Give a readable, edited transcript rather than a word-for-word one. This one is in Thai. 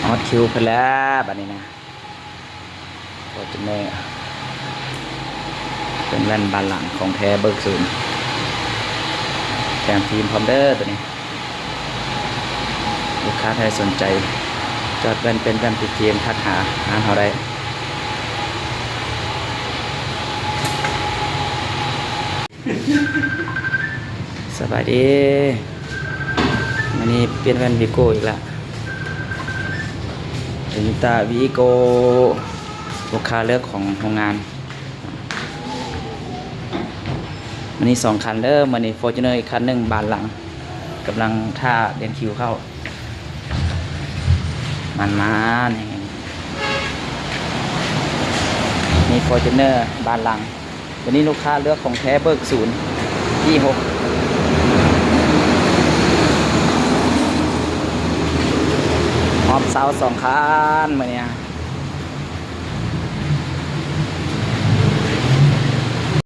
ฮอตคิวไปแล้วบัดนี้นะโอ้จะแม่เป็นแว่นบานหลังของแท้เบิกศูนย์แถมทีมพร้อมเด้อตัวนี้ลูกค้าไทยสนใจจอดแว่นเป็นแว่นติดเกมทักหาเขาได้สบายดีวันนี้เปลี่ยนแว่นวิโก้อีกแล้วเดนิต้าวิโก้ลูกค้าเลือกของโรงงานวันนี้2 คันเด้อวันนี้Fortunerอีกคันหนึ่งบานหลังกำลังท่าเรียนคิวเข้ามันนี่Fortunerบานหลังวันนี้ลูกค้าเลือกของแท้เบิกศูนย์26พร้อมเสา2 คันมาเนี่ย